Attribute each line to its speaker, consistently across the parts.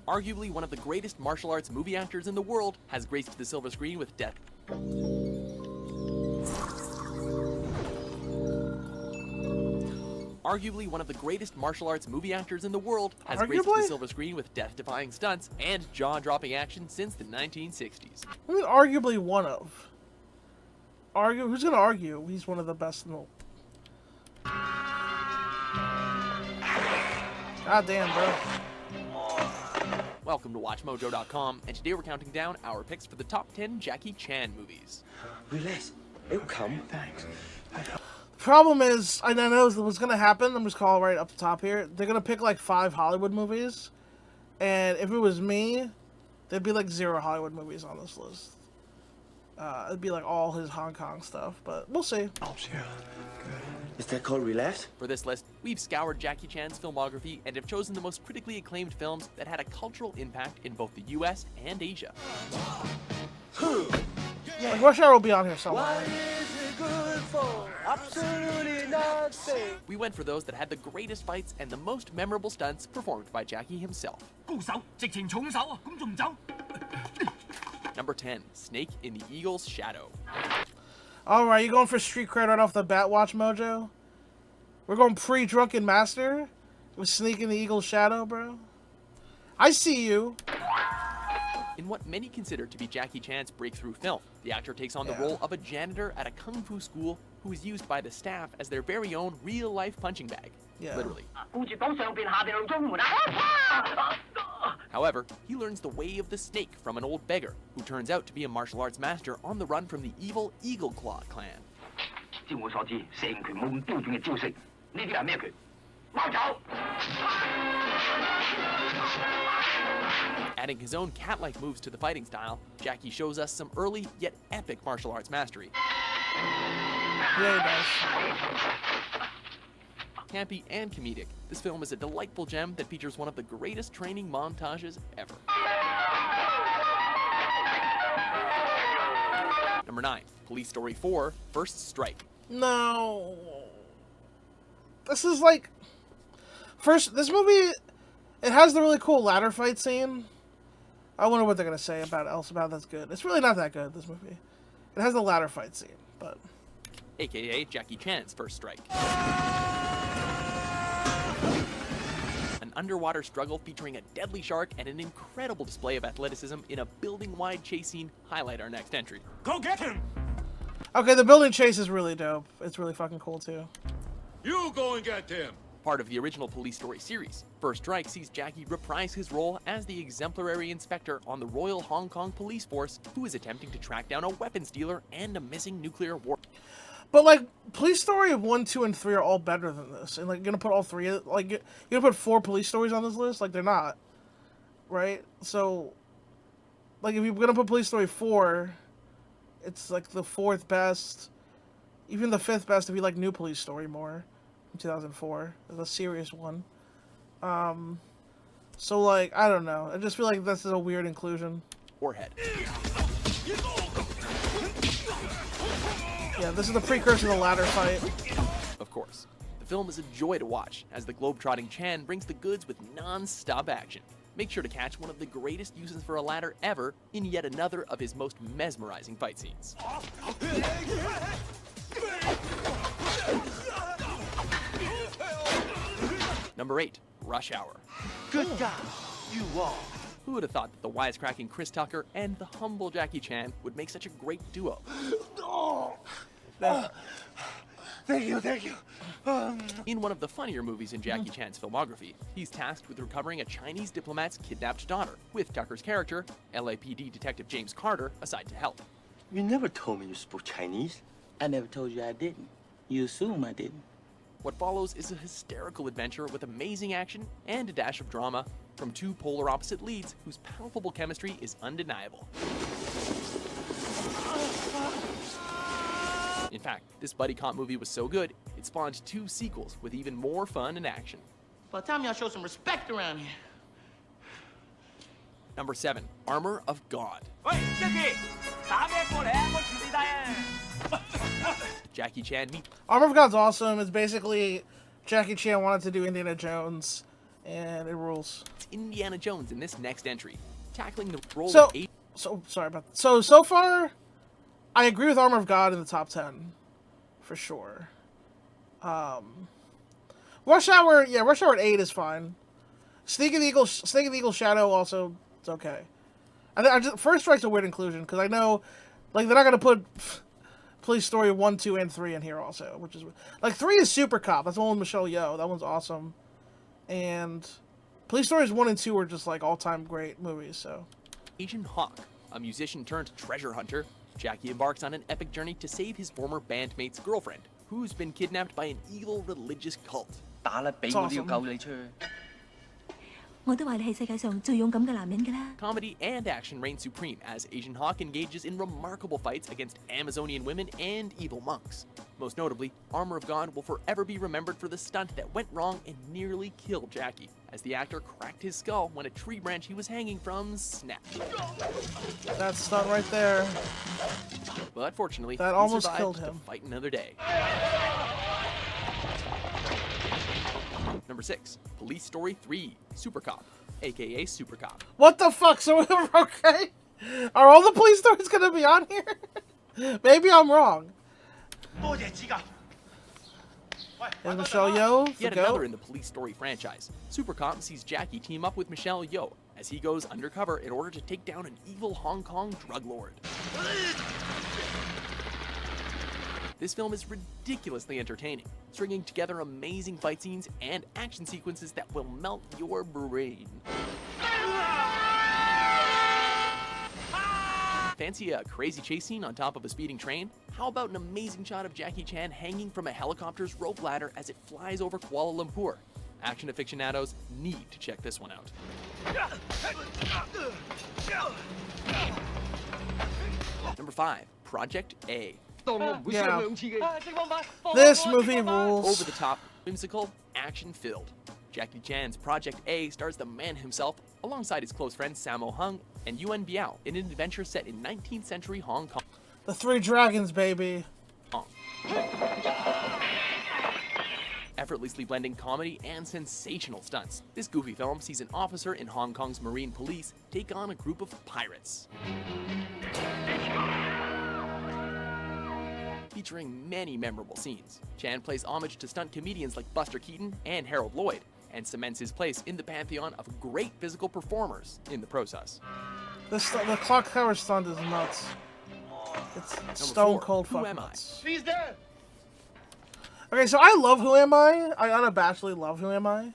Speaker 1: Arguably one of the greatest martial arts movie actors in the world, has graced the silver screen with death. Arguably one of the greatest martial arts movie actors in the world, has graced the silver screen with death-defying stunts and jaw-dropping action since the 1960s.
Speaker 2: I mean, arguably one of. Who's gonna argue? He's one of the best in the world. God damn, bro.
Speaker 1: Welcome to WatchMojo.com, and today we're counting down our picks for the top 10 Jackie Chan movies.
Speaker 3: Relax. It'll come. Thanks.
Speaker 2: The problem is, I know what's gonna happen. I'm just calling right up the top here. They're gonna pick like 5 Hollywood movies, and if it was me, there'd be like 0 Hollywood movies on this list. It'd be like all his Hong Kong stuff, but we'll see.
Speaker 3: Oh, yeah. Good. Is that called relax?
Speaker 1: For this list, we've scoured Jackie Chan's filmography and have chosen the most critically acclaimed films that had a cultural impact in both the US and Asia.
Speaker 2: Like Rush Hour will be on here somewhere.
Speaker 3: What is it good for? Absolutely nothing.
Speaker 1: We went for those that had the greatest fights and the most memorable stunts performed by Jackie himself. Number 10, Snake in the Eagle's Shadow.
Speaker 2: Alright, you going for street cred right off the bat, Watch Mojo? We're going pre-Drunken Master with Snake in the Eagle's Shadow, bro. I see you.
Speaker 1: In what many consider to be Jackie Chan's breakthrough film, the actor takes on the role of a janitor at a kung fu school who is used by the staff as their very own real-life punching bag.
Speaker 2: Yeah.
Speaker 1: Literally. However, he learns the way of the snake from an old beggar, who turns out to be a martial arts master on the run from the evil Eagle Claw clan. Adding his own cat-like moves to the fighting style, Jackie shows us some early yet epic martial arts mastery.
Speaker 2: Yeah, he does.
Speaker 1: Campy and comedic, this film is a delightful gem that features one of the greatest training montages ever. Number 9, Police Story 4, First Strike.
Speaker 2: No. This is like... This movie, it has the really cool ladder fight scene. I wonder what they're going to say about that's good. It's really not that good, this movie. It has the ladder fight scene, but...
Speaker 1: AKA Jackie Chan's First Strike. An underwater struggle featuring a deadly shark and an incredible display of athleticism in a building-wide chase scene highlight our next entry.
Speaker 4: Go get him!
Speaker 2: Okay, the building chase is really dope. It's really fucking cool, too.
Speaker 4: You go and get him!
Speaker 1: Part of the original Police Story series, First Strike sees Jackie reprise his role as the exemplary inspector on the Royal Hong Kong Police Force who is attempting to track down a weapons dealer and a missing nuclear war.
Speaker 2: But, like, Police Story 1, 2, and 3 are all better than this. And, like, you're gonna put all 3... Like, you're gonna put 4 police stories on this list? Like, they're not. Right? So, like, if you're gonna put Police Story 4, it's, like, the 4th best. Even the 5th best if you like New Police Story more. In 2004. The serious one. So, like, I don't know. I just feel like this is a weird inclusion.
Speaker 1: Warhead.
Speaker 2: Yeah, this is the precursor to the ladder fight.
Speaker 1: Of course. The film is a joy to watch, as the globe-trotting Chan brings the goods with non-stop action. Make sure to catch one of the greatest uses for a ladder ever in yet another of his most mesmerizing fight scenes. Number 8, Rush Hour.
Speaker 3: Good guy, you are.
Speaker 1: Who would have thought that the wisecracking Chris Tucker and the humble Jackie Chan would make such a great duo?
Speaker 3: Thank you.
Speaker 1: In one of the funnier movies in Jackie Chan's filmography, he's tasked with recovering a Chinese diplomat's kidnapped daughter, with Tucker's character, LAPD Detective James Carter, aside to help.
Speaker 3: You never told me you spoke Chinese.
Speaker 5: I never told you I didn't. You assume I didn't.
Speaker 1: What follows is a hysterical adventure with amazing action and a dash of drama from 2 polar opposite leads whose palpable chemistry is undeniable. In fact, this buddy cop movie was so good, it spawned 2 sequels with even more fun and action.
Speaker 5: By the time y'all show some respect around here.
Speaker 1: Number 7, Armor of God. Jackie Chan meets...
Speaker 2: Armor of God's awesome. It's basically Jackie Chan wanted to do Indiana Jones, and it rules.
Speaker 1: It's Indiana Jones in this next entry, tackling the role
Speaker 2: So,
Speaker 1: of
Speaker 2: sorry about that. So far, I agree with Armor of God in the top 10, for sure. Rush Hour 8 is fine. Sneak of the Eagle Shadow also, it's okay. First Strike's a weird inclusion, because I know, like, they're not going to put Police Story 1, 2, and 3 in here also, which is, like, 3 is Super Cop, that's the one with Michelle Yeoh, that one's awesome. And Police Stories 1 and 2 are just, like, all-time great movies, so.
Speaker 1: Agent Hawk, a musician turned treasure hunter. Jackie embarks on an epic journey to save his former bandmate's girlfriend, who's been kidnapped by an evil religious cult.
Speaker 3: 打啦，俾我都要救你出去。
Speaker 6: 我都話你係世界上最勇敢嘅男人㗎啦。
Speaker 1: Comedy and action reign supreme as Agent Hawk engages in remarkable fights against Amazonian women and evil monks. Most notably, Armor of God will forever be remembered for the stunt that went wrong and nearly killed Jackie, as the actor cracked his skull when a tree branch he was hanging from snapped.
Speaker 2: That stunt right there.
Speaker 1: But fortunately,
Speaker 2: That
Speaker 1: he
Speaker 2: almost
Speaker 1: survived
Speaker 2: killed
Speaker 1: to
Speaker 2: him.
Speaker 1: fight another day. Number 6, Police Story 3, Super Cop, aka Super Cop.
Speaker 2: What the fuck? So, okay? Are all the police stories gonna be on here? Maybe I'm wrong.
Speaker 3: 多謝指教。喂，
Speaker 2: And Michelle Yeoh, the
Speaker 1: Yet another
Speaker 2: goat.
Speaker 1: in the Police Story franchise. Super Cop sees Jackie team up with Michelle Yeoh as he goes undercover in order to take down an evil Hong Kong drug lord. This film is ridiculously entertaining, stringing together amazing fight scenes and action sequences that will melt your brain. Fancy a crazy chase scene on top of a speeding train? How about an amazing shot of Jackie Chan hanging from a helicopter's rope ladder as it flies over Kuala Lumpur? Action aficionados need to check this one out. Number 5, Project A.
Speaker 3: 當我唔會傷兩次嘅。釋放牌。
Speaker 2: This movie rules.
Speaker 1: Over the top, whimsical, action filled. Jackie Chan's Project A stars the man himself alongside his close friend Sammo Hung and Yuan Biao in an adventure set in 19th century Hong Kong.
Speaker 2: The Three Dragons, baby.
Speaker 1: Effortlessly blending comedy and sensational stunts, this goofy film sees an officer in Hong Kong's Marine Police take on a group of pirates. Featuring many memorable scenes, Chan plays homage to stunt comedians like Buster Keaton and Harold Lloyd, and cements his place in the pantheon of great physical performers in the process.
Speaker 2: The clock tower stunt is nuts. It's
Speaker 1: Number
Speaker 2: stone
Speaker 1: 4,
Speaker 2: cold
Speaker 1: Who
Speaker 2: fucking
Speaker 1: Am I?
Speaker 2: nuts.
Speaker 3: He's there.
Speaker 2: Okay, so I love Who Am I? I unabashedly love Who Am I?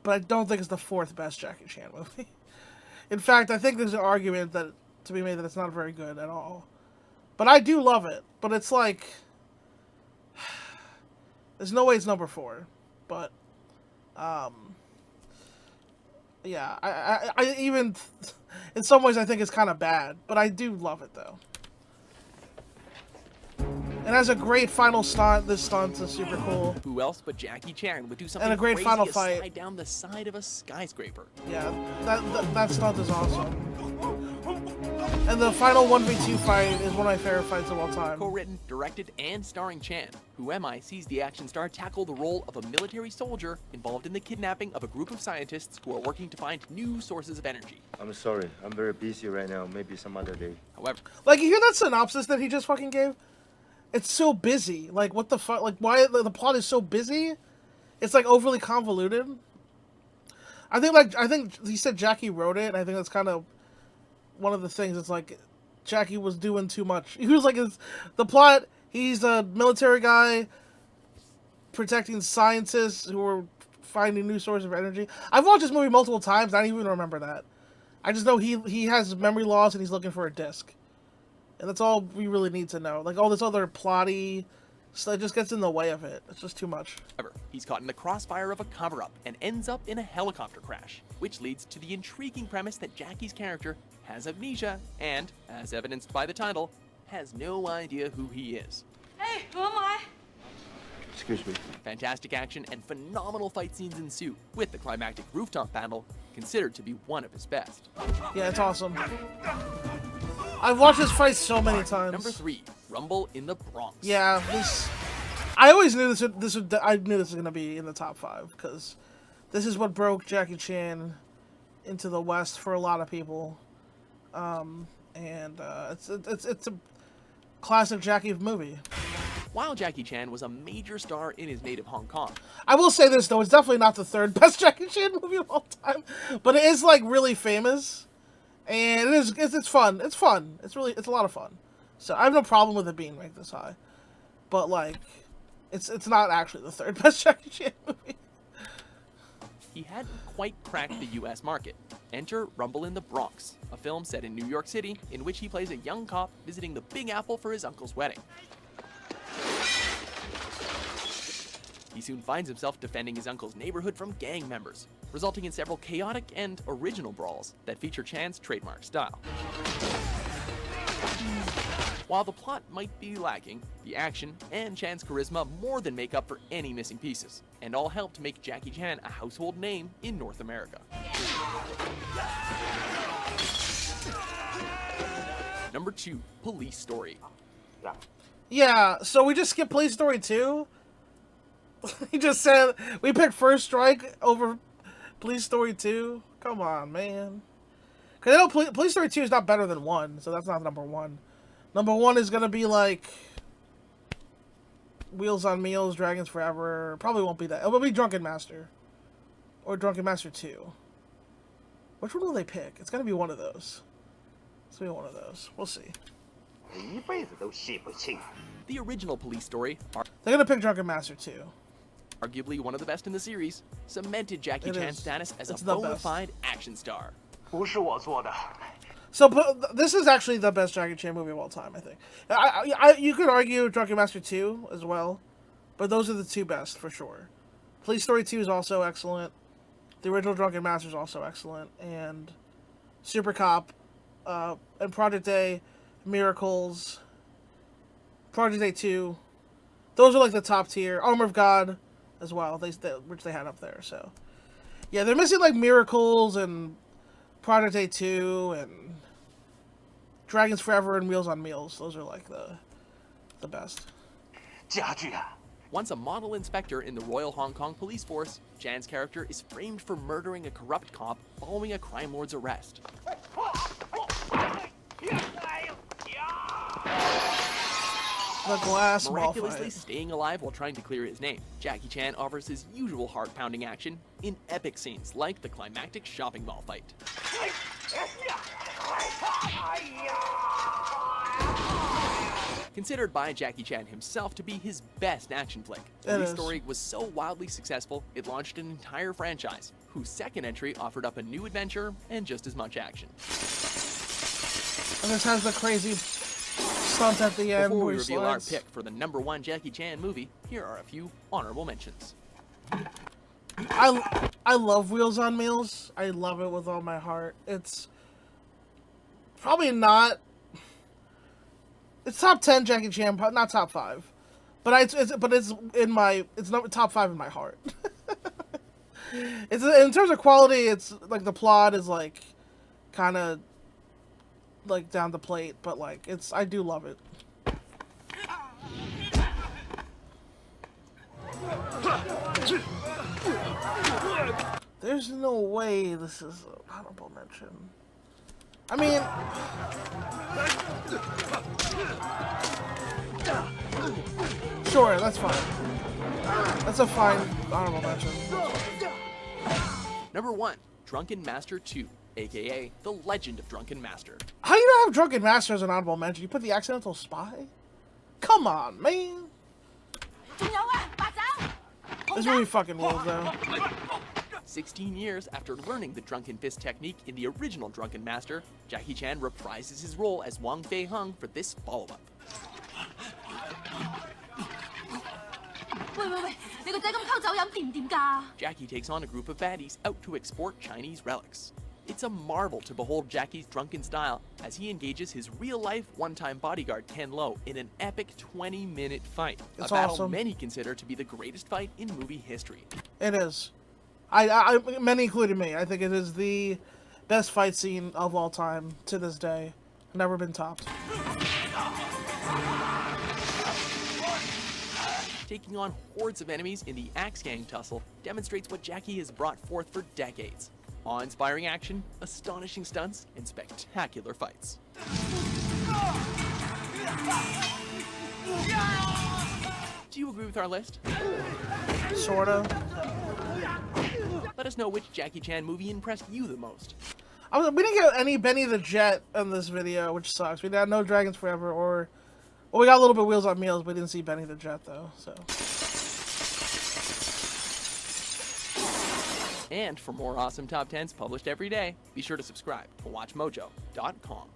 Speaker 2: But I don't think it's the 4th best Jackie Chan movie. In fact, I think there's an argument that to be made that it's not very good at all. But I do love it. But it's like... There's no way it's number 4. But... Yeah, I even... In some ways, I think it's kind of bad. But I do love it, though. It has a great final stunt. This stunt is super cool.
Speaker 1: Who else but Jackie Chan would do something
Speaker 2: And a great
Speaker 1: crazy
Speaker 2: final
Speaker 1: as
Speaker 2: fight.
Speaker 1: slide down the side of a skyscraper?
Speaker 2: Yeah, that stunt is awesome. And the final 1v2 fight is one of my favorite fights of all time.
Speaker 1: Co-written, directed, and starring Chan, Who Am I sees the action star tackle the role of a military soldier involved in the kidnapping of a group of scientists who are working to find new sources of energy.
Speaker 7: I'm sorry. I'm very busy right now. Maybe some other day.
Speaker 1: However,
Speaker 2: Like, you hear that synopsis that he just fucking gave? It's so busy. Like, what the fuck? Like, why the plot is so busy? It's, like, overly convoluted. I think he said Jackie wrote it, and I think that's kind of one of the things. It's like, Jackie was doing too much. He was like, the plot, he's a military guy protecting scientists who are finding new sources of energy. I've watched this movie multiple times, I don't even remember that. I just know he has memory loss and he's looking for a disc. And that's all we really need to know. Like, all this other plotty stuff just gets in the way of it. It's just too much.
Speaker 1: he's caught in the crossfire of a cover-up and ends up in a helicopter crash, which leads to the intriguing premise that Jackie's character has amnesia and, as evidenced by the title, has no idea who he is.
Speaker 6: Hey, who am I?
Speaker 7: Excuse me.
Speaker 1: Fantastic action and phenomenal fight scenes ensue, with the climactic rooftop battle considered to be one of his best.
Speaker 2: Yeah, it's awesome. I've watched this fight so many times.
Speaker 1: Number 3, Rumble in the Bronx.
Speaker 2: Yeah, this... I always knew I knew this was going to be in the top 5, because this is what broke Jackie Chan into the West for a lot of people. It's a classic Jackie movie.
Speaker 1: While Jackie Chan was a major star in his native Hong Kong,
Speaker 2: I will say this though, it's definitely not the third best Jackie Chan movie of all time, but it is like really famous, and it's fun. It's fun. It's a lot of fun. So I have no problem with it being ranked this high, but like, it's not actually the third best Jackie Chan movie.
Speaker 1: he hadn't quite cracked the U.S. market. Enter Rumble in the Bronx, a film set in New York City in which he plays a young cop visiting the Big Apple for his uncle's wedding. He soon finds himself defending his uncle's neighborhood from gang members, resulting in several chaotic and original brawls that feature Chan's trademark style. While the plot might be lacking, the action and Chan's charisma more than make up for any missing pieces, and all help to make Jackie Chan a household name in North America. Number 2, Police Story.
Speaker 2: Yeah, so we just skipped Police Story 2. He just said we picked First Strike over Police Story 2. Come on, man. Because I know Police Story 2 is not better than 1, so that's not number 1. Number 1 is going to be like Wheels on Meals, Dragons Forever. Probably won't be that. It will be Drunken Master. Or Drunken Master 2. Which one will they pick? It's going to be one of those. It's going to be one of those. We'll see.
Speaker 1: The original Police Story,
Speaker 2: They're going to pick Drunken Master 2.
Speaker 1: arguably one of the best in the series, cemented Jackie
Speaker 2: It
Speaker 1: Chan's
Speaker 2: is.
Speaker 1: status as
Speaker 2: It's
Speaker 1: a
Speaker 2: the
Speaker 1: bona
Speaker 2: best.
Speaker 1: fide action star.
Speaker 2: So this is actually the best Jackie Chan movie of all time, I think. You could argue Drunken Master 2 as well, but those are the two best for sure. Police Story 2 is also excellent. The original Drunken Master is also excellent, and Super Cop, and Project A, Miracles, Project A 2. Those are like the top tier. Armor of God as well, which they had up there. So yeah, they're missing like Miracles and Project A 2 and Dragons Forever and Wheels on Meals. Those are like the best.
Speaker 1: Once a model inspector in the Royal Hong Kong Police Force, Chan's character is framed for murdering a corrupt cop following a crime lord's arrest.
Speaker 2: The glass ball
Speaker 1: Miraculously
Speaker 2: fight.
Speaker 1: staying alive while trying to clear his name, Jackie Chan offers his usual heart-pounding action in epic scenes like the climactic shopping mall fight. Considered by Jackie Chan himself to be his best action flick, Police Story was so wildly successful it launched an entire franchise, whose second entry offered up a new adventure and just as much action.
Speaker 2: And this has the crazy stunt at the end.
Speaker 1: Before we
Speaker 2: where he
Speaker 1: reveal our
Speaker 2: slides.
Speaker 1: pick for the number 1 Jackie Chan movie, here are a few honorable mentions.
Speaker 2: I love Wheels on Meals. I love it with all my heart. It's probably not. It's top 10 Jackie Chan, not top 5, but it's not top 5 in my heart. It's in terms of quality. It's like the plot is like kind of like down the plate, but like I do love it. There's no way this is an honorable mention. I mean, sure, that's fine. That's a fine honorable mention.
Speaker 1: Number 1, Drunken Master 2, aka The Legend of Drunken Master.
Speaker 2: How do you not have Drunken Master as an honorable mention? You put The Accidental Spy? Come on, man. This movie fucking rules, though.
Speaker 1: 16 years after learning the drunken fist technique in the original Drunken Master, Jackie Chan reprises his role as Wang Fei Hung for this follow-up. Jackie takes on a group of baddies out to export Chinese relics. It's a marvel to behold Jackie's drunken style as he engages his real-life one-time bodyguard Ken Lo in an epic 20-minute fight.
Speaker 2: It's
Speaker 1: a battle
Speaker 2: awesome.
Speaker 1: many consider to be the greatest fight in movie history.
Speaker 2: It is. I many including me. I think it is the best fight scene of all time to this day. Never been topped.
Speaker 1: taking on hordes of enemies in the Axe Gang tussle demonstrates what Jackie has brought forth for decades. Awe-inspiring action, astonishing stunts, and spectacular fights. Do you agree with our list?
Speaker 2: Sorta.
Speaker 1: Let us know which Jackie Chan movie impressed you the most.
Speaker 2: We didn't get any Benny the Jet in this video, which sucks. We got no Dragons Forever, or... Well, we got a little bit Wheels on Meals, but we didn't see Benny the Jet, though, so...
Speaker 1: And for more awesome top 10s published every day, be sure to subscribe to WatchMojo.com.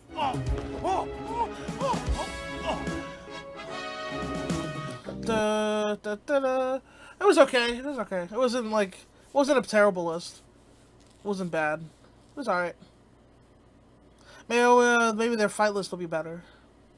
Speaker 2: It was okay. It was okay. It wasn't like... It wasn't a terrible list. It wasn't bad. It was alright. Maybe their fight list will be better.